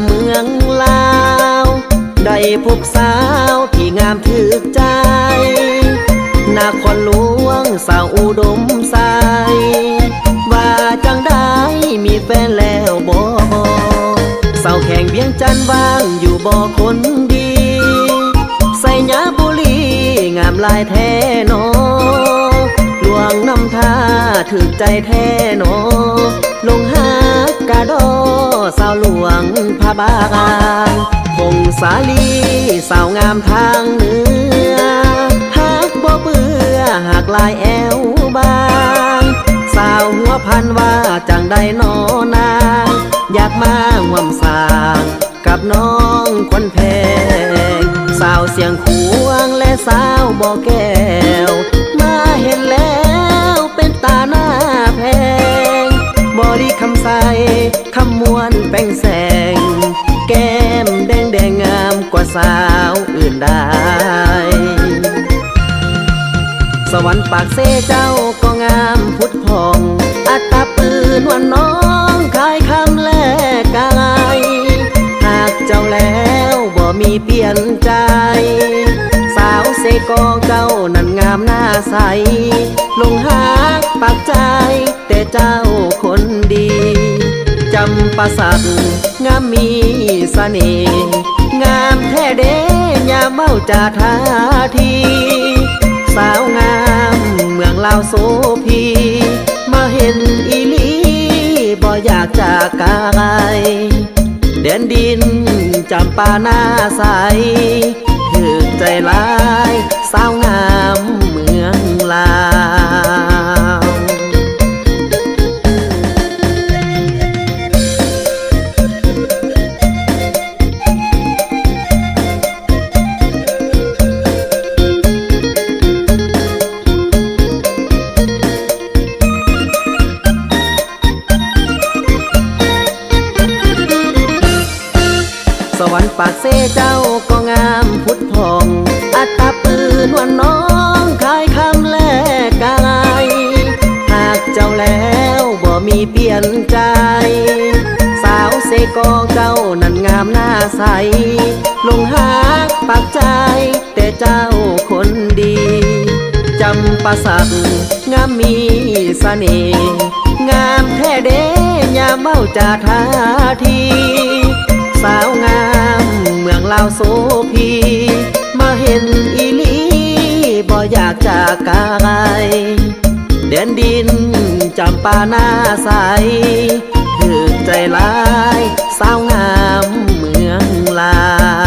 เมืองลาวได้พบสาวที่งามถึกใจนครหลวงสาวอุดมใสว่าจังได้มีแฟนแล้วบ่สาวแข่งเวียงจันทน์ว่างอยู่บ่คนดีใส่ยาบุรีงามลายแท้นอหลวงนำท่าถึกใจแท้นอลงหากาดอสาวหลวงพระบางพงสาลีสาวงามทางเหนือหักบ่เบื่อหากลายแอวบางสาวหัวพันว่าจังได้นอนางอยากมาห่วมสร้างกับน้องคนแพงสาวเสียงขวงและสาวบ่อแก้วมาเห็นแล้วเป็นตาหน้าแพงบอดีคำใสคำมวนแป้งแสงแก้มแดงแดงงามกว่าสาวอื่นได้สวรรค์ปากเสเจ้าก็งามพุทธพองอัตตาปืนวันน้องขายคำแลกกายหากเจ้าแล้วบ่มีเปลี่ยนใจสาวเสกองเจ้านั้นงามหน้าใสลงหากปากใจแต่เจ้าคนดีจำปาสักงามมีเสน่ห์งามแท้เด้ยามเมาจ่าท่าทีสาวงามเมืองลาวโสพีมาเห็นอีหลีบ่อยากจากกายแดนดินจำปาหน้าใสถึกใจลายสาวงามเมืองลาวสวรรค์ปากเสเจ้าก็งามพุทธพองอัตตาปืนวันน้องขายคำแลกกายหากเจ้าแล้วบ่มีเปลี่ยนใจสาวเสกองเจ้านั้นงามหน้าใสลงหากปากใจแต่เจ้าคนดีจำปาสักงามมีเสน่ห์งามแท้เด้ยามเมาจ่าท่าทีสาวงามเมืองลาวโสพีมาเห็นอีหลีบ่อยากจากกายแดนดินจำปาหน้าใสถึกใจลายสาวงามเมืองลาว